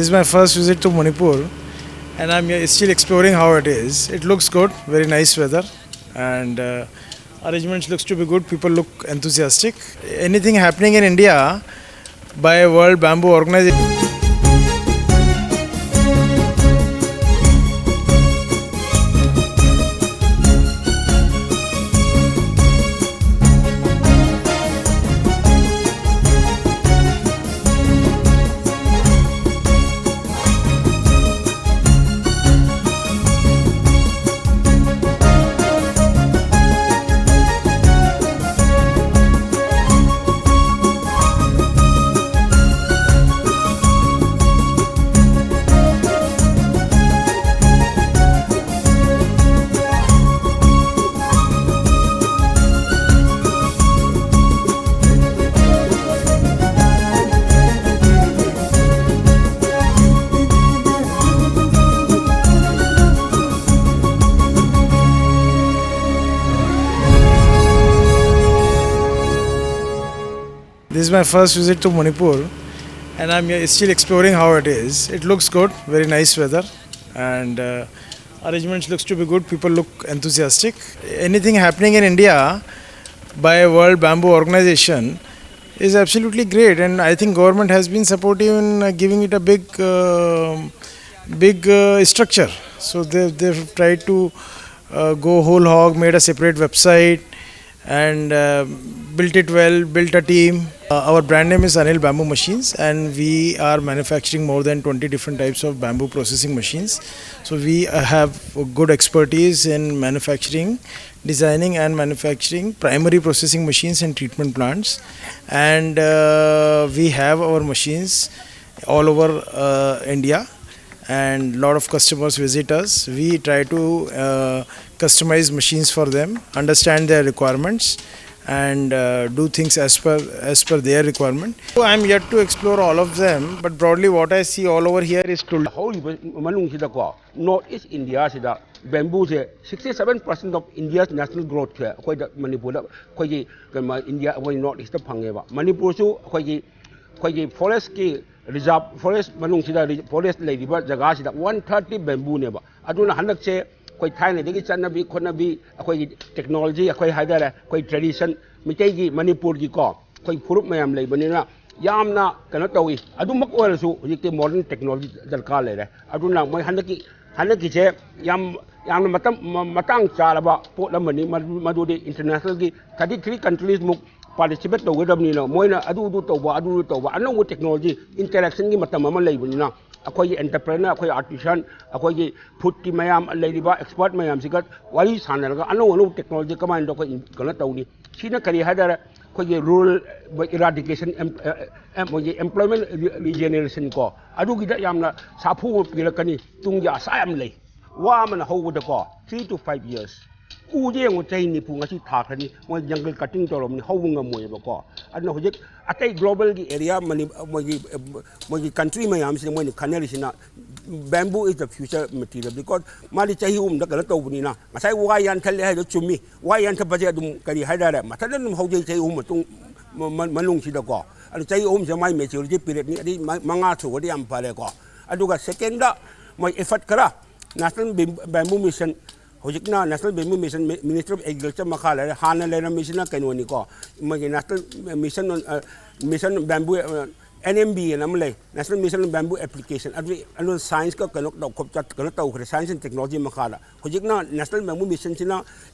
This is my first visit to Manipur and I'm still exploring how it is. It looks good, very nice weather and arrangements looks to be good. People look enthusiastic. Anything happening in India by World Bamboo Organization. This is my first visit to Manipur and I'm still exploring how it is. It looks good, very nice weather and arrangements looks to be good. People look enthusiastic. Anything happening in India by World Bamboo Organization is absolutely great and I think government has been supportive in giving it a big structure. So they've tried to go whole hog, made a separate website and built it well, built a team. Our brand name is Anil Bamboo Machines and we are manufacturing more than 20 different types of bamboo processing machines. So we have good expertise in manufacturing, designing and manufacturing primary processing machines and treatment plants. And we have our machines all over India and a lot of customers visit us. We try to customize machines for them, understand their requirements and do things as per their requirement. So I am yet to explore all of them, but broadly what I see all over here is to Northeast India bamboo 67% of India's national growth Manipur India Northeast Manipur forest reserve forest forest jaga 130 bamboo neba aduna hanakse koi thaina degi chanabi khonabi akoi technology akoi haidare koi tradition mitai gi Manipur gi ko koi furup mayam leibanina yamna kana tawi adumak oirasu hojikte modern technology darkar lere aduna moi hanaki che yam matang charaba potlamani madudi international gi 33 countries muk participate to wedamnina moina adu toba anu technology interaction gi matama leibunina akoi entrepreneur akoi artisan akoi putti mayam leiba expert mayam sigat wari sanarga anu technology command ko kana tawni sina kari hadara koi rural eradication employment regeneration ko adu gi da yamna sapu pilakani tungya sayam lei wa man hawda ko 3 to 5 years Uje ngo chai ni punga si thakani mo jungle cutting torom ni hawunga moy ba ko adna hojik atai global gi area mani mo country mayam si mo ni khanari sina bamboo is the future material because mali chai da kala to buni na ngasai wa yan thalle ha chumi wa yan tha baje dum kari haidara matadan hawje chai tung manung si da ko ad chai se mai maturity period ni adi manga thu di am pare ko aduga second da mo effort kara national bamboo mission Hojikna National Bamboo Mission Minister of Agriculture Makala Hana Lena Mission Kanoniko National Mission Bamboo NMB and Amale National Mission Bamboo Application and science science and technology Makala Hojikna National Bamboo Mission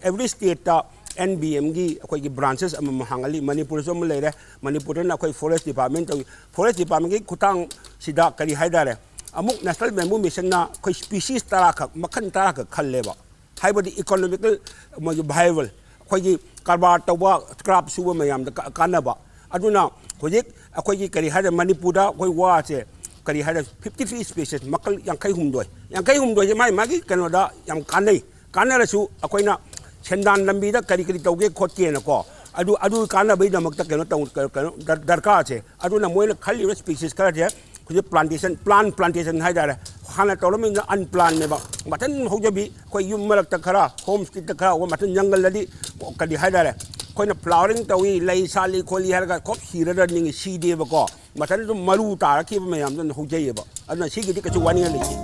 every state NBM branches Mahangali Manipur Somale Manipuran Forest Department Kutang Sida Kari Haidare Amuk National Bamboo Mission na species Taraka Makan Taraka Kaleva Hybrid economical viable. Quay carbar toba scrap suba mayam the canaba. Aduna, Hojik, a quay carry had a Manipuda, quay water, carry had 53 species, Makal Yankai Humdo. Yankai Humdo, my Maggie, Canada, Yam Kane, Canarasu, Aquina, Sendan Lambida, Caricatoge, Cotti and a core. Adu Kana Bida Makta Darkate. Aduna Moina Kali species, Karaja, plantation, plantation Haidara. Hana Tolomina unplanned never. Matan Hojabi, quite you milk the car, homestead the car, or mutton younger lady, Kadi Hadara. Quite a flowering the way lay Sally Colly Harga Cop, he running a CD of a car. ꯃꯊꯟꯗ ꯃꯔꯨ ꯇꯥꯔꯛꯈꯤꯕ ꯃꯌꯥꯝꯗꯨꯅ ꯍꯧꯖꯩꯌꯦꯕ ꯑꯗꯨꯅ ꯁꯤꯒꯤꯗꯤ ꯀꯩꯁꯨ ꯋꯥꯅꯤꯡꯉꯥꯏ ꯂꯩꯇꯦ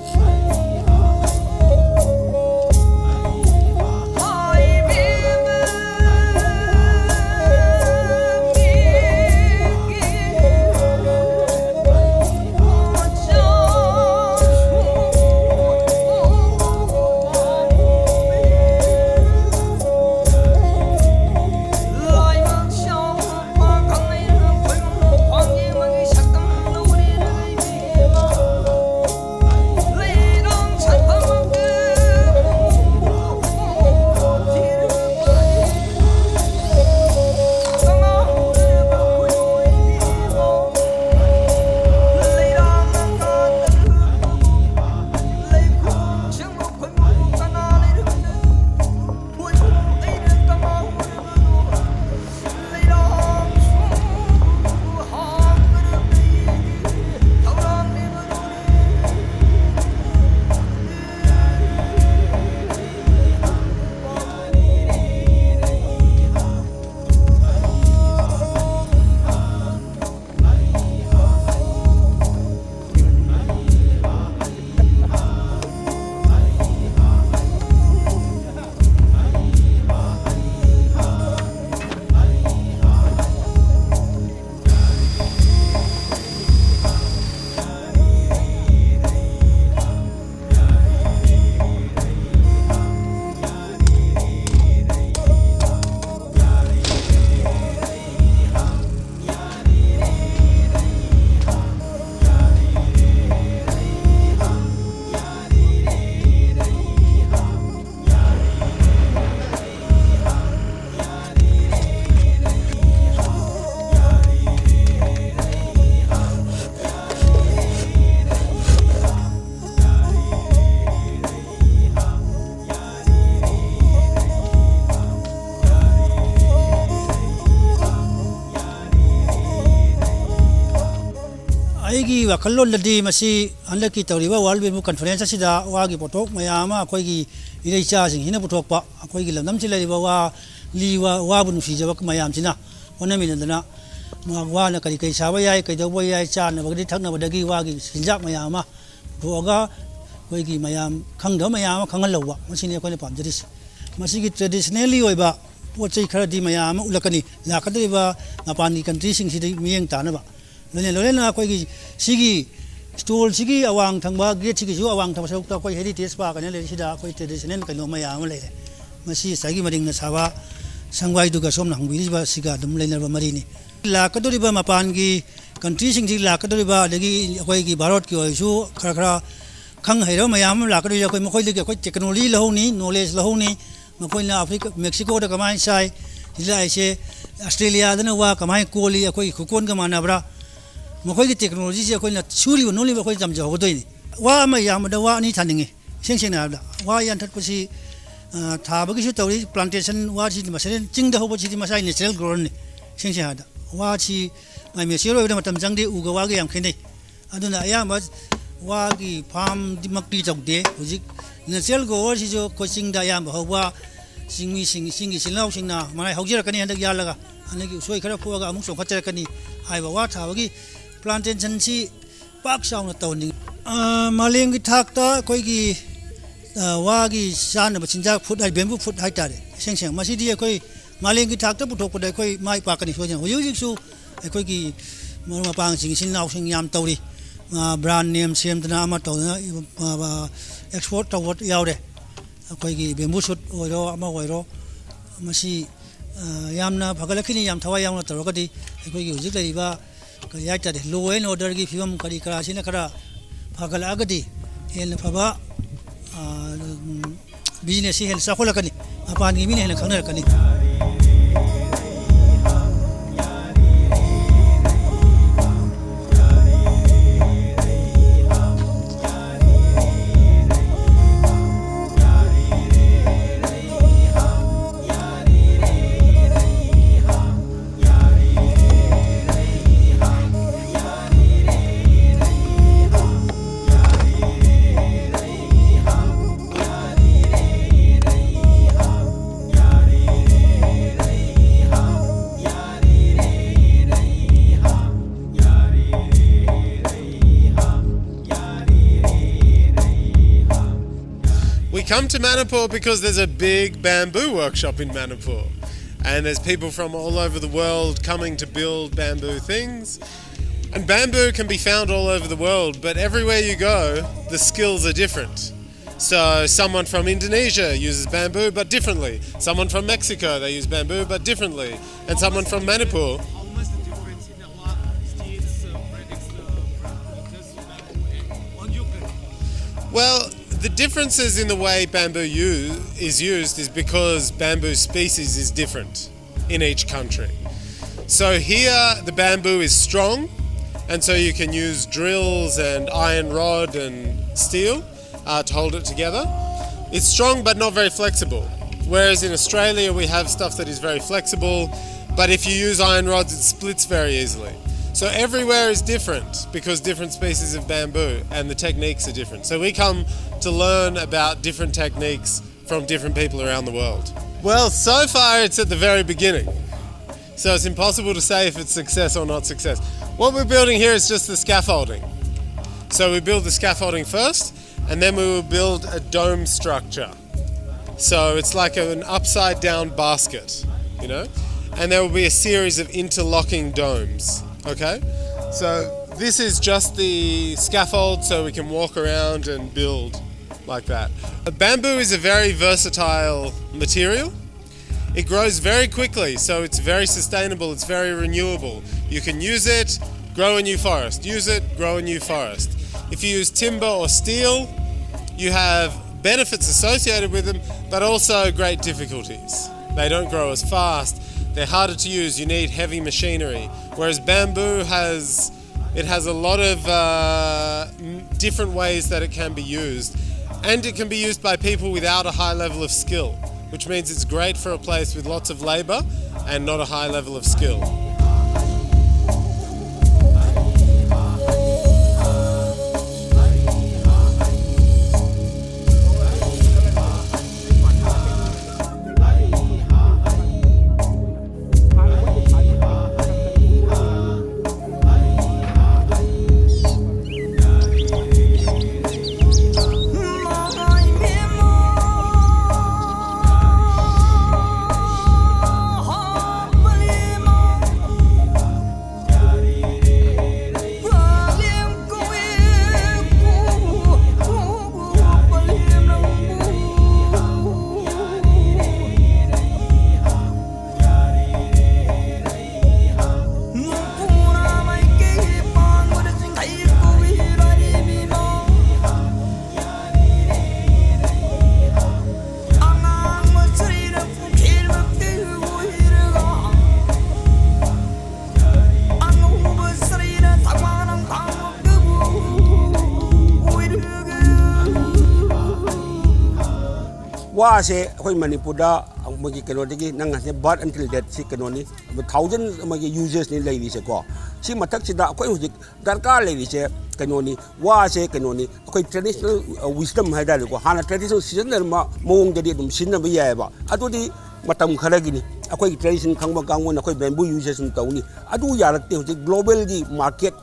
ꯑꯩꯒꯤ ꯋꯥꯈꯜꯂꯣꯟꯗꯗꯤ ꯃꯁꯤ ꯍꯟꯗꯛꯀꯤ ꯇꯧꯔꯤꯕ ꯋꯥꯔꯜ ꯕꯦꯝꯕꯨ ꯀꯟꯐꯔꯦꯟꯁ ꯑꯁꯤꯗ ꯋꯥꯒꯤ ꯄꯣꯠꯊꯣꯛ ꯃꯌꯥꯝ ꯑꯃ ꯑꯩꯈꯣꯏꯒꯤ ꯏꯔꯩꯆꯥꯁꯤꯡꯁꯤꯅ ꯄꯨꯊꯣꯛꯄ ꯑꯩꯈꯣꯏꯒꯤ ꯂꯝꯗꯝꯁꯤꯗ ꯂꯩꯔꯤꯕ ꯋꯥ ꯂꯤꯕ ꯋꯥꯕꯨ ꯅꯨꯡꯁꯤꯖꯕ ꯃꯌꯥꯝꯁꯤꯅ ꯍꯣꯠꯅꯃꯤꯟꯅꯗꯅ ꯋꯥꯅ ꯀꯔꯤ ꯀꯔꯤ ꯁꯥꯕ ꯌꯥꯏ ꯀꯩꯗꯧꯕ ꯌꯥꯏ ꯆꯥꯅꯕꯒꯤ ꯊꯛꯅꯕꯗꯒꯤ ꯋꯥꯒꯤ ꯆꯤꯟꯖꯥꯛ ꯃꯌꯥꯝ ꯑꯃ ꯄꯨꯊꯣꯛꯑꯒ ꯑꯩꯈꯣꯏꯒꯤ ꯃꯌꯥꯝ ꯈꯪꯗꯕ ꯃꯌꯥꯝ ꯑꯃ ꯈꯪꯍꯜꯍꯧꯕ ꯃꯁꯤꯅꯤ ꯑꯩꯈꯣꯏꯅ ꯄꯥꯝꯖꯔꯤꯁꯤ ꯃꯁꯤꯒꯤ ꯇ꯭ꯔꯦꯗꯤꯁꯅꯦꯜꯂꯤ ꯑꯣꯏꯕ ꯄꯣꯠ ꯆꯩ ꯈꯔꯗꯤ ꯃꯌꯥꯝ ꯑꯃ ꯎꯠꯂꯛꯀꯅꯤ ꯂꯥꯛꯀꯗꯧꯔꯤꯕ ꯃꯄꯥꯟꯒꯤ ꯀꯟꯇ꯭ꯔꯤꯁꯤꯡꯁꯤꯗ ꯃꯤꯠꯌꯦꯡ ꯇꯥꯅꯕ ꯂꯣꯏꯅ ꯑꯩꯈꯣꯏꯒꯤ ꯁꯤꯒꯤ ꯁ꯭ꯇꯣꯜꯁꯤꯒꯤ ꯑꯋꯥꯡ ꯊꯪꯕ ꯒꯦꯠꯁꯤꯒꯤꯁꯨ ꯑꯋꯥꯡ ꯊꯪꯕ ꯁꯔꯨꯛꯇ ꯑꯩꯈꯣꯏ ꯍꯦꯔꯤꯇꯦꯖ ꯄꯥꯔꯛ ꯑꯅ ꯂꯩꯔꯤꯁꯤꯗ ꯑꯩꯈꯣꯏ ꯇ꯭ꯔꯦꯗꯤꯁꯅꯦꯜ ꯀꯩꯅꯣ ꯃꯌꯥꯝ ꯑꯃ ꯂꯩꯔꯦ ꯃꯁꯤ ꯉꯁꯥꯏꯒꯤ ꯃꯔꯤꯡꯅ ꯁꯥꯕ ꯁꯪꯋꯥꯏꯗꯨꯒ ꯁꯣꯝꯅ ꯍꯪꯕꯤꯔꯤꯕ ꯁꯤꯒ ꯑꯗꯨꯝ ꯂꯩꯅꯔꯕ ꯃꯔꯤꯅꯤ ꯂꯥꯛꯀꯗꯧꯔꯤꯕ ꯃꯄꯥꯟꯒꯤ ꯀꯟꯇ꯭ꯔꯤꯁꯤꯡꯁꯤ ꯂꯥꯛꯀꯗꯧꯔꯤꯕ ꯑꯗꯒꯤ ꯑꯩꯈꯣꯏꯒꯤ ꯚꯥꯔꯠꯀꯤ ꯑꯣꯏꯔꯁꯨ ꯈꯔ ꯈꯪ ꯍꯩꯔꯕ ꯃꯌꯥꯝ ꯑꯃ ꯂꯥꯛꯀꯗꯧꯔꯤꯕ ꯑꯩꯈꯣꯏ ꯃꯈꯣꯏꯗꯒꯤ ꯑꯩꯈꯣꯏ ꯇꯦꯛꯅꯣꯂꯣꯖꯤ ꯂꯧꯍꯧꯅꯤ ꯅꯣꯂꯦꯖ ꯂꯧꯍꯧꯅꯤ ꯃꯈꯣꯏꯅ ꯑꯐ꯭ꯔꯤꯀꯥ ꯃꯦꯛꯁꯤꯀꯣꯗ ꯀꯃꯥꯏꯅ ꯁꯥꯏ ꯁꯤꯗ ꯑꯩꯁꯦ ꯑꯁꯇ꯭ꯔꯦꯂꯤꯌꯥꯗꯅ ꯋꯥ ꯀꯃꯥꯏꯅ ꯀꯣꯜꯂꯤ ꯑꯩꯈꯣꯏꯒꯤ ꯈꯨꯀꯣꯟꯒ ꯃꯥꯟꯅꯕ꯭ꯔꯥ ꯃꯈꯣꯏꯒꯤ ꯇꯦꯛꯅꯣꯂꯣꯖꯤꯁꯦ ꯑꯩꯈꯣꯏꯅ ꯁꯨꯔꯤꯕ ꯅꯣꯂꯤꯕ ꯑꯩꯈꯣꯏ ꯇꯝꯖꯍꯧꯒꯗꯣꯏꯅꯤ ꯋꯥ ꯑꯃ ꯌꯥꯝꯕꯗ ꯋꯥ ꯑꯅꯤ ꯊꯥꯅꯤꯡꯉꯤ ꯁꯦꯡꯅ ꯍꯥꯏꯔꯕꯗ ꯋꯥ ꯌꯥꯟꯊꯠꯄꯁꯤ ꯊꯥꯕꯒꯤꯁꯨ ꯇꯧꯔꯤ ꯄ꯭ꯂꯥꯟꯇꯦꯁꯟ ꯋꯥꯁꯤꯗꯤ ꯃꯁꯥ ꯆꯤꯡꯗ ꯍꯧꯕꯁꯤꯗꯤ ꯃꯁꯥꯒꯤ ꯅꯦꯆꯔꯦꯜ ꯒ꯭ꯔꯣꯔꯅꯤ ꯁꯦꯡꯅ ꯍꯥꯏꯔꯕꯗ ꯋꯥꯁꯤ ꯃꯥꯏ ꯃꯦꯆꯤꯌꯣꯔ ꯑꯣꯏꯕꯗ ꯃꯇꯝ ꯆꯪꯗꯦ ꯎꯒ ꯋꯥꯒ ꯌꯥꯝ ꯈꯦꯠꯅꯩ ꯑꯗꯨꯅ ꯑꯌꯥꯝꯕ ꯋꯥꯒꯤ ꯐꯥꯔꯝꯃꯛꯇꯤ ꯇꯧꯗꯦ ꯍꯧꯖꯤꯛ ꯅꯦꯆꯔꯦꯜ ꯒ꯭ꯔꯣꯋꯔꯁꯤꯁꯨ ꯑꯩꯈꯣꯏ ꯆꯤꯡꯗ ꯑꯌꯥꯝꯕ ꯍꯧꯕ ꯆꯤꯡꯃꯤꯁꯤꯡ ꯆꯤꯡꯒꯤ ꯏꯆꯤꯜ ꯏꯅꯥꯎꯁꯤꯡꯅ ꯃꯔꯥꯏ ꯍꯧꯖꯔꯛꯀꯅꯤ ꯍꯟꯗꯛ ꯌꯥꯜꯂꯒ ꯍꯟꯗꯛꯀꯤ ꯎꯁꯣꯏ ꯈꯔ ꯐꯨꯑꯒ ꯑꯃꯨꯛ ꯆꯣꯡꯈꯠꯆꯔꯛꯀꯅꯤ ꯍꯥꯏꯕ ꯋꯥ ꯊꯥꯕꯒꯤ ꯄ꯭ꯂꯥꯟꯇꯦꯁꯟꯁꯤ ꯄꯥꯛ ꯆꯥꯎꯅ ꯇꯧꯍꯟꯅꯤꯡꯉꯤ ꯃꯥꯂꯦꯝꯒꯤ ꯊꯥꯛꯇ ꯑꯩꯈꯣꯏꯒꯤ ꯋꯥꯒꯤ ꯆꯥꯅꯕ ꯆꯤꯟꯖꯥꯛ ꯐꯨꯗ ꯕꯦꯝꯕꯨ ꯐꯨꯗ ꯍꯥꯏꯇꯥꯔꯦ ꯁꯦꯡ ꯃꯁꯤꯗꯤ ꯑꯩꯈꯣꯏ ꯃꯥꯂꯦꯝꯒꯤ ꯊꯥꯛꯇ ꯄꯨꯊꯣꯛꯄꯗ ꯑꯩꯈꯣꯏ ꯃꯥꯏ ꯄꯥꯛꯀꯅꯤ ꯁꯣꯏꯗꯅ ꯍꯧꯖꯤꯛ ꯍꯧꯖꯤꯛꯁꯨ ꯑꯩꯈꯣꯏꯒꯤ ꯃꯔꯨꯞ ꯃꯄꯥꯡꯁꯤꯡ ꯏꯆꯤꯜ ꯏꯅꯥꯎꯁꯤꯡ ꯌꯥꯝ ꯇꯧꯔꯤ ꯕ꯭ꯔꯥꯟ ꯅꯦꯝ ꯁꯦꯝꯗꯅ ꯑꯃ ꯇꯧꯗꯅ ꯑꯦꯛꯁꯄꯣꯔꯠ ꯇꯧꯕ ꯌꯥꯎꯔꯦ ꯑꯩꯈꯣꯏꯒꯤ ꯕꯦꯝꯕꯨ ꯁꯨꯠ ꯑꯣꯏꯔꯣ ꯑꯃ ꯑꯣꯏꯔꯣ ꯃꯁꯤ ꯌꯥꯝꯅ ꯐꯒꯠꯂꯛꯈꯤꯅꯤ ꯌꯥꯝ ꯊꯋꯥꯏ ꯌꯥꯎꯅ ꯇꯧꯔꯒꯗꯤ ꯑꯩꯈꯣꯏꯒꯤ ꯍꯧꯖꯤꯛ ꯂꯩꯔꯤꯕ ꯀꯔꯤ ꯍꯥꯏꯇꯥꯔꯦ ꯂꯣ ꯑꯦꯟ ꯑꯣꯔꯗꯔꯒꯤ ꯐꯤꯕꯝ ꯀꯔꯤ ꯀꯔꯥꯁꯤꯅ ꯈꯔ ꯐꯒꯠꯂꯛꯑꯒꯗꯤ ꯍꯦꯟꯅ ꯐꯕ ꯕꯤꯖꯤꯅꯦꯁꯁꯤ ꯍꯦꯟꯅ ꯆꯥꯎꯈꯠꯂꯛꯀꯅꯤ ꯃꯄꯥꯟꯒꯤ ꯃꯤꯅ ꯍꯦꯟꯅ ꯈꯪꯅꯔꯛꯀꯅꯤ come to Manipur because there's a big bamboo workshop in Manipur. And there's people from all over the world coming to build bamboo things. And bamboo can be found all over the world, but everywhere you go, the skills are different. So someone from Indonesia uses bamboo, but differently. Someone from Mexico, they use bamboo, but differently. And someone from Manipur. Well, the differences in the way bamboo is used is because bamboo species is different in each country. So here the bamboo is strong, and so you can use drills and iron rod and steel to hold it together. It's strong but not very flexible. Whereas in Australia we have stuff that is very flexible, but if you use iron rods it splits very easily. So everywhere is different because different species of bamboo and the techniques are different. So we come to learn about different techniques from different people around the world. Well, so far it's at the very beginning. So it's impossible to say if it's success or not success. What we're building here is just the scaffolding. So we build the scaffolding first, and then we will build a dome structure. So it's like an upside down basket, you know? And there will be a series of interlocking domes. Okay, so this is just the scaffold so we can walk around and build like that. Bamboo is a very versatile material. It grows very quickly, so it's very sustainable, it's very renewable. You can use it, grow a new forest. Use it, grow a new forest. If you use timber or steel, you have benefits associated with them, but also great difficulties. They don't grow as fast. They're harder to use, you need heavy machinery. Whereas bamboo has a lot of different ways that it can be used. And it can be used by people without a high level of skill, which means it's great for a place with lots of labor and not a high level of skill. Wa se khoi Manipur da mogi keno degi nang se birth until death si keno ni thousand mogi users ni lei se ko si matak si da khoi hujik darkar lei se keno ni wa se keno ni khoi traditional wisdom hai da ko hana traditional season ma mong de dum sin na ba ya ba adu di matam khara gi ni akhoi tradition khangba kangwon akhoi bamboo users ni tawni adu yarakte hujik global gi market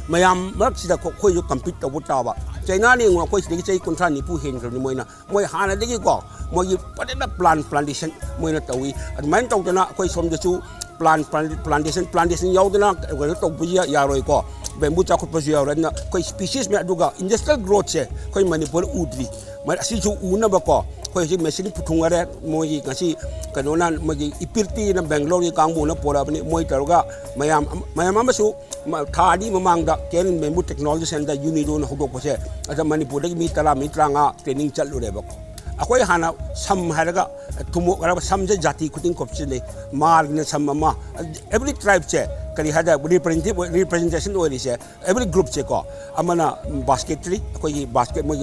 mayam mak si da khoi jo compete to ta ba China ni ngwa khoi sigi chei kontra ni pu hen ni moina moi hana de ko moi padena plantation moina tawi adman taw dana khoi som de chu plantation yaudana ko to bu ya roi ko bamboo cha khut pa ya ran khoi species me aduga industrial growth se khoi Manipur udri mai asi chu una ba ko khoi ji machine puthung are moi ngasi kanona moi ipirti na Bangalore kangbu na pora bani moi taruga mayam amasu thadi mamang da ken bamboo technology center unido na hudok pose ada Manipur mi tala mi tranga training chalu re ba akhoi hana sam haraga tumo gara sam je jati kuting kopchile mar ne sam ma every tribe che kari hada representation oi se every group che ko amana basketry akhoi basket mo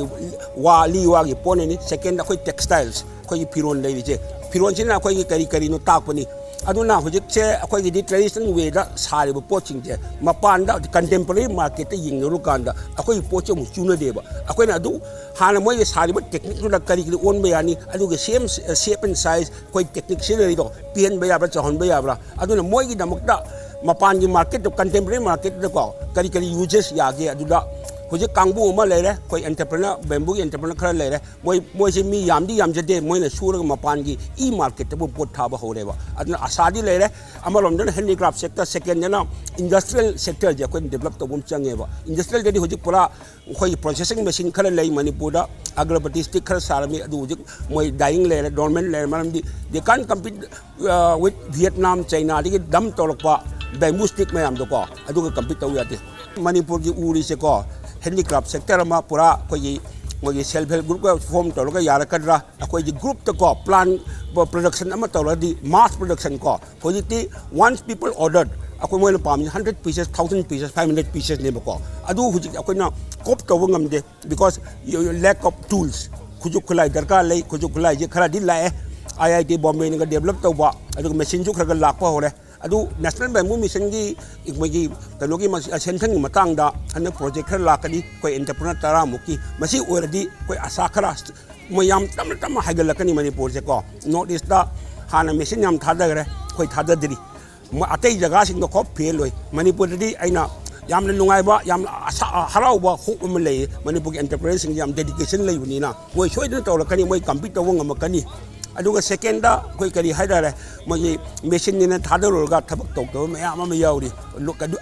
wa li wa gi poneni second akhoi textiles akhoi piron lei je piron chin akhoi kari no tak pani aduna hojik che akhoi gi traditional way da sari bo poching je mapan da contemporary market ying ru kan da akhoi poche mu chuna de ba akhoi na du hana moi sari bo technique da kari on be yani adu ge same shape and size koi technique scenery do pien be ya ba chon be ya ba aduna moi gi damak da mapan gi market to contemporary market da ko kari uses ya ge adu da ꯍꯧꯖꯤꯛ ꯀꯥꯡꯕꯨ ꯑꯃ ꯂꯩꯔꯦ ꯑꯩꯈꯣꯏ entrepreneur ꯕꯦꯝꯕꯨꯒꯤ entrepreneur ꯈꯔ ꯂꯩꯔꯦ ꯃꯣꯏꯁꯦ ꯃꯤ ꯌꯥꯝꯖꯗꯦ ꯃꯣꯏꯅ ꯁꯨꯔꯒ ꯃꯄꯥꯟꯒꯤ ꯃꯥꯔꯀꯦꯠꯇꯕꯨ ꯄꯣꯠ ꯊꯥꯕ ꯍꯧꯔꯦꯕ ꯑꯗꯨꯅ ꯑꯁꯥꯗꯤ ꯂꯩꯔꯦ ꯑꯃꯔꯣꯝꯗꯅ ꯍꯦꯟꯗꯤꯀ꯭ꯔꯥꯐ ꯁꯦꯛꯇꯔ ꯁꯦꯀꯦꯟꯗꯅ ꯏꯟꯗꯁꯇ꯭ꯔꯤꯌꯦꯜ ꯁꯦꯛꯇꯔꯁꯦ ꯑꯩꯈꯣꯏꯅ ꯗꯦꯕꯂꯞ ꯇꯧꯕ ꯑꯃ ꯆꯪꯉꯦꯕ ꯏꯟꯗꯁꯇ꯭ꯔꯤꯌꯦꯜꯗꯗꯤ ꯍꯧꯖꯤꯛ ꯄꯨꯔꯥ ꯑꯩꯈꯣꯏꯒꯤ ꯄ꯭ꯔꯣꯁꯦꯁꯤꯡ ꯃꯦꯆꯤꯟ ꯈꯔ ꯂꯩ ꯃꯅꯤꯄꯨꯔꯗ ꯑꯒꯔꯕꯇꯤ ꯁ꯭ꯇꯤꯛ ꯈꯔ ꯁꯥꯔꯝꯃꯤ ꯑꯗꯨ ꯍꯧꯖꯤꯛ ꯃꯣꯏ ꯗꯥꯏꯌꯤꯡ ꯂꯩꯔꯦ ꯗꯣꯔꯃꯦꯟ ꯂꯩꯔꯦ ꯃꯔꯝꯗꯤ ꯗꯦ ꯀꯥꯟ ꯀꯝꯄꯤꯠ ꯋꯤꯠ ꯚꯤꯌꯦꯠꯅꯥꯝ ꯆꯩꯅꯥꯗꯒꯤ ꯗꯝ ꯇꯧꯔꯛꯄ ꯕꯦꯝꯕꯨ ꯁ꯭ꯇꯤꯛ ꯃꯌꯥꯝꯗꯣꯀꯣ ꯑꯗꯨꯒ ꯀꯝꯄꯤꯠ ꯇꯧ ꯌꯥꯗꯦ ꯃꯅꯤꯄꯨꯔꯒꯤ ꯎꯔꯤꯁꯦꯀꯣ ꯍꯦꯟꯗꯤꯀ꯭ꯔꯥꯐ ꯁꯦꯛꯇꯔ ꯑꯃ ꯄꯨꯔꯥ ꯑꯩꯈꯣꯏꯒꯤ ꯃꯣꯏꯒꯤ ꯁꯦꯜꯐ ꯍꯦꯜꯞ ꯒ꯭ꯔꯨꯞꯀ ꯐꯣꯝ ꯇꯧꯔꯒ ꯌꯥꯔꯛꯀꯗ꯭ꯔꯥ ꯑꯩꯈꯣꯏꯒꯤ ꯒ꯭ꯔꯨꯞꯇꯀꯣ ꯄ꯭ꯂꯥꯟ ꯄ꯭ꯔꯣꯗꯛꯁꯟ ꯑꯃ ꯇꯧꯔꯗꯤ ꯃꯥꯁ ꯄ꯭ꯔꯣꯗꯛꯁꯟ ꯀꯣ ꯍꯧꯖꯤꯛꯇꯤ ꯋꯥꯟꯁ ꯄꯤꯄꯜ ꯑꯣꯔꯗꯔ ꯑꯩꯈꯣꯏ ꯃꯣꯏꯅ ꯄꯥꯝꯃꯤ 100 pieces 1000 pieces 500 piecesꯅꯦꯕꯀꯣ ꯑꯗꯨ ꯍꯧꯖꯤꯛ ꯑꯩꯈꯣꯏꯅ ꯀꯣꯞ ꯇꯧꯕ ꯉꯝꯗꯦ ꯕꯤꯀꯣꯁ ꯂꯦꯛ ꯑꯣꯐ ꯇꯨꯜꯁ ꯈꯨꯠꯁꯨ ꯈꯨꯠꯂꯥꯏ ꯗꯔꯀꯥꯔ ꯂꯩ ꯈꯨꯠꯁꯨ ꯈꯨꯠꯂꯥꯏꯁꯦ ꯈꯔꯗꯤ ꯂꯥꯛꯑꯦ IIT ꯕꯣꯝꯕꯦꯅꯒ ꯗꯦꯕꯂꯞ ꯇꯧꯕ ꯑꯗꯨꯒ ꯃꯦꯆꯤꯟꯁꯨ ꯈꯔ ꯈꯔ ꯂꯥꯛꯄ ꯍꯧꯔꯦ ꯑꯗꯨ ꯅꯦꯁꯅꯦꯜ ꯕꯦꯝꯕꯨ ꯃꯤꯁꯟꯒꯤ ꯃꯣꯏꯒꯤ ꯀꯩꯅꯣꯒꯤ ꯁꯦꯟꯊꯪꯒꯤ ꯃꯇꯥꯡꯗ ꯍꯟꯗꯛ ꯄ꯭ꯔꯣꯖꯦꯛ ꯈꯔ ꯂꯥꯛꯀꯅꯤ ꯑꯩꯈꯣꯏ ꯑꯦꯟꯇꯔꯄ꯭ꯔꯦꯅꯔ 10ꯃꯨꯛꯀꯤ ꯃꯁꯤ ꯑꯣꯏꯔꯗꯤ ꯑꯩꯈꯣꯏ ꯑꯁꯥ ꯈꯔ ꯃꯣꯏ ꯌꯥꯝ ꯇꯞꯅ ꯇꯞꯅ ꯍꯥꯏꯒꯠꯂꯛꯀꯅꯤ ꯃꯅꯤꯄꯨꯔꯁꯦꯀꯣ ꯅꯣꯔꯠ ꯏꯁꯇ ꯍꯥꯟꯅ ꯃꯦꯆꯤꯟ ꯌꯥꯝ ꯊꯥꯗꯈ꯭ꯔꯦ ꯑꯩꯈꯣꯏ ꯊꯥꯗꯗ꯭ꯔꯤ ꯑꯇꯩ ꯖꯒꯥꯁꯤꯡꯗ ꯈꯣꯞ ꯐꯦꯜ ꯑꯣꯏ ꯃꯅꯤꯄꯨꯔꯗꯗꯤ ꯑꯩꯅ ꯌꯥꯝꯅ ꯅꯨꯡꯉꯥꯏꯕ ꯌꯥꯝꯅ ꯍꯔꯥꯎꯕ ꯍꯣꯞ ꯑꯃ ꯂꯩ ꯃꯅꯤꯄꯨꯔꯒꯤ ꯑꯦꯟꯇꯔꯄ꯭ꯔꯦꯅꯔꯁꯤꯡ ꯌꯥꯝ ꯗꯦꯗꯤꯀꯦꯁꯟ ꯂꯩꯕꯅꯤꯅ ꯃꯣꯏ ꯁꯣꯏꯗꯅ ꯇꯧꯔꯛꯀꯅꯤ ꯃꯣꯏ ꯀꯝꯄꯤꯠ ꯇꯧꯕ ꯉꯝꯃꯛꯀꯅꯤ ꯑꯗꯨꯒ ꯁꯦꯀꯦꯟꯗ ꯑꯩꯈꯣꯏ ꯀꯔꯤ ꯍꯥꯏꯇꯥꯔꯦ ꯃꯣꯏꯒꯤ ꯃꯦꯆꯤꯟꯅꯤꯅ ꯊꯥꯗꯔꯨꯔꯒ ꯊꯕꯛ ꯇꯧꯗꯕ ꯃꯌꯥꯝ ꯑꯃ ꯌꯥꯎꯔꯤ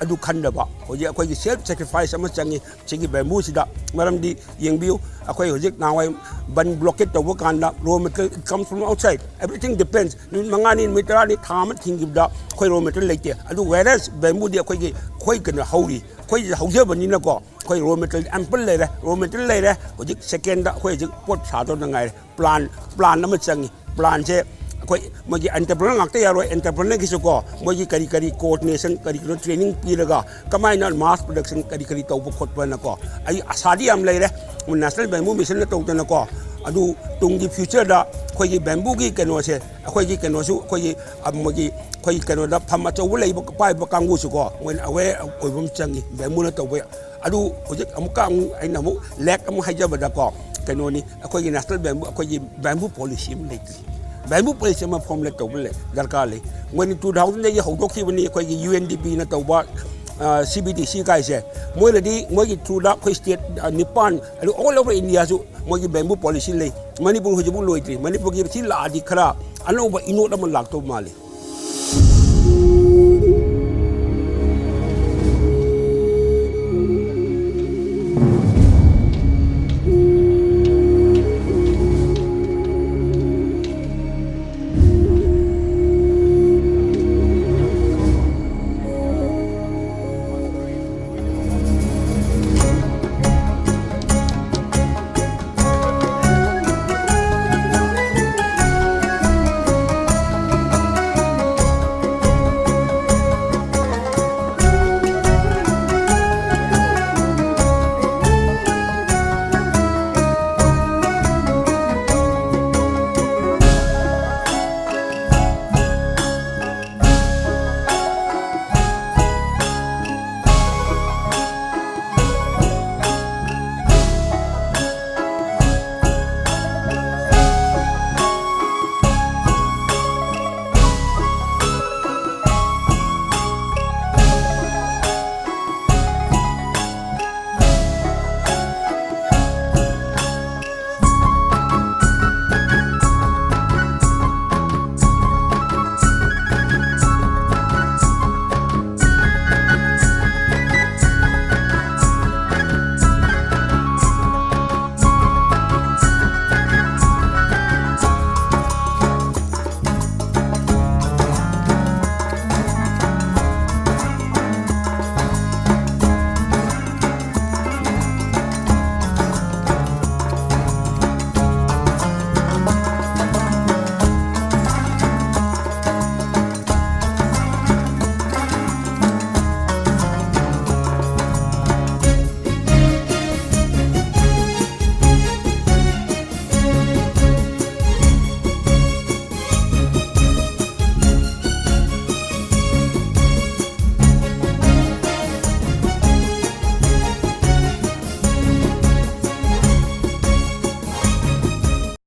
ꯑꯗꯨ ꯈꯟꯗꯕ ꯍꯧꯖꯤꯛ ꯑꯩꯈꯣꯏꯒꯤ ꯁꯦꯜꯐ ꯁꯦꯀ꯭ꯔꯤꯐꯥꯏꯁ ꯑꯃ ꯆꯪꯉꯤ ꯁꯤꯒꯤ ꯕꯦꯝꯕꯨꯁꯤꯗ ꯃꯔꯝꯗꯤ ꯌꯦꯡꯕꯤꯌꯨ ꯑꯩꯈꯣꯏ ꯍꯧꯖꯤꯛ ꯅꯍꯥꯟꯋꯥꯏ ꯕꯟ ꯕ꯭ꯂꯣꯀꯦꯠ ꯇꯧꯕ ꯀꯥꯟꯗ ꯔꯣ material it comes from outside everything depends ꯅꯨꯃꯤꯠ 5ꯅꯤ ꯅꯨꯃꯤꯠ 10ꯅꯤ ꯊꯥ ꯑꯃ ꯊꯤꯡꯈꯤꯕꯗ ꯑꯩꯈꯣꯏ ꯔꯣ ꯃꯦꯇꯔꯤꯌꯦꯜ ꯂꯩꯇꯦ ꯑꯗꯨ ꯋꯦꯔꯦꯁ ꯕꯦꯝꯕꯨꯗꯤ ꯑꯩꯈꯣꯏ ꯀꯩꯅꯣ ꯍꯧꯔꯤ ꯑꯩꯈꯣꯏ ꯍꯧꯖꯕꯅꯤꯅꯀꯣ ꯑꯩꯈꯣꯏ ꯔꯣ ꯃꯦꯇꯔꯤꯌꯦꯜ ꯑꯦꯝꯄꯜ ꯂꯩꯔꯦ ꯔꯣ ꯃꯦꯇꯔꯤꯌꯦꯜ ꯂꯩꯔꯦ ꯍꯧꯖꯤꯛ ꯁꯦꯀꯦꯟꯗ ꯑꯩꯈꯣꯏ ꯍꯧꯖꯤꯛ ꯄꯣꯠ ꯁꯥꯗꯧꯅ ꯉꯥꯏꯔꯦ ꯄ꯭ꯂꯥꯟ ꯑꯃ ꯆꯪꯉꯤ ꯄ꯭ꯂꯥꯟꯁꯦ ꯑꯩꯈꯣꯏ ꯃꯣꯏꯒꯤ ꯑꯦꯟꯇꯔꯄ꯭ꯔꯦꯅꯔ ꯉꯥꯛꯇ ꯌꯥꯔꯣꯏ ꯑꯦꯟꯇꯔꯄ꯭ꯔꯦꯅꯔꯒꯤꯁꯨꯀꯣ ꯃꯣꯏꯒꯤ ꯀꯔꯤ ꯀꯣꯑꯣꯔꯗꯤꯅꯦꯁꯟ ꯀꯔꯤ ꯇ꯭ꯔꯦꯅꯤꯡ ꯄꯤꯔꯒ ꯀꯃꯥꯏꯅ ꯃꯥꯁ ꯄ꯭ꯔꯣꯗꯛꯁꯟ ꯀꯔꯤ ꯇꯧꯕ ꯈꯣꯠꯄꯅꯀꯣ ꯑꯩ ꯑꯁꯥꯗꯤ ꯌꯥꯝ ꯂꯩꯔꯦ ꯅꯦꯁꯅꯦꯜ ꯕꯦꯝꯕꯨ ꯃꯤꯁꯟꯅ ꯇꯧꯗꯅꯀꯣ ꯑꯗꯨ ꯇꯨꯡꯒꯤ ꯐ꯭ꯌꯨꯆꯔꯗ ꯑꯩꯈꯣꯏꯒꯤ ꯕꯦꯝꯕꯨꯒꯤ ꯀꯩꯅꯣꯁꯦ ꯑꯩꯈꯣꯏꯒꯤ ꯀꯩꯅꯣꯁꯨ ꯑꯩꯈꯣꯏꯒꯤ ꯀꯩꯅꯣꯗ ꯐꯝ ꯑꯆꯧꯕ ꯂꯩꯕ ꯄꯥꯏꯕ ꯀꯥꯡꯕꯨꯁꯨꯀꯣ ꯃꯣꯏꯅ ꯑꯋꯦꯔ ꯑꯣꯏꯕ ꯑꯃ ꯆꯪꯉꯤ ꯕꯦꯝꯕꯨꯅ ꯇꯧꯕ ꯑꯗꯨ ꯍꯧꯖꯤꯛ ꯑꯩꯅ ꯂꯦꯛ ꯑꯃꯨꯛ ꯍꯥꯏꯖꯕꯗꯀꯣ ꯀꯩꯅꯣꯅꯤ ꯑꯩꯈꯣꯏꯒꯤ ꯅꯦꯁꯅꯦꯜ ꯕꯦꯝꯕꯨ ꯑꯩꯈꯣꯏꯒꯤ ꯕꯦꯝꯕꯨ ꯄꯣꯂꯤꯁꯤ ꯑꯃ ꯂꯩꯇ꯭ꯔꯤ ꯕꯦꯝꯕꯨ ꯄꯣꯂꯤꯁꯤ ꯑꯃ ꯐꯣꯔꯃꯨꯂꯦꯠ ꯇꯧꯕ ꯗꯔꯀꯥꯔ ꯂꯩ ꯃꯣꯏꯅ 2000ꯗꯒꯤ ꯍꯧꯗꯣꯛꯈꯤꯕꯅꯤ ꯑꯩꯈꯣꯏꯒꯤ UNDPꯅ ꯇꯧꯕ CBDC ꯀꯥꯏꯁꯦ ꯃꯣꯏꯅꯗꯤ ꯃꯣꯏꯒꯤ ꯊ꯭ꯔꯨꯗ ꯑꯩꯈꯣꯏ ꯁ꯭ꯇꯦꯠ 9 ꯑꯗꯨ ꯑꯣꯜ ꯑꯣꯚꯔ ꯏꯟꯗꯤꯌꯥꯁꯨ ꯃꯣꯏꯒꯤ ꯕꯦꯝꯕꯨ ꯄꯣꯂꯤꯁꯤ ꯂꯩ ꯃꯅꯤꯄꯨꯔ ꯍꯧꯖꯤꯛꯐꯥꯎ ꯂꯣꯏꯗ꯭ꯔꯤ ꯃꯅꯤꯄꯨꯔꯒꯤ ꯁꯤ ꯂꯥꯛꯑꯗꯤ ꯈꯔ ꯑꯅꯧꯕ ꯏꯅꯣꯠ ꯑꯃ ꯂꯥꯛꯇꯧꯕ ꯃꯥꯜꯂꯤ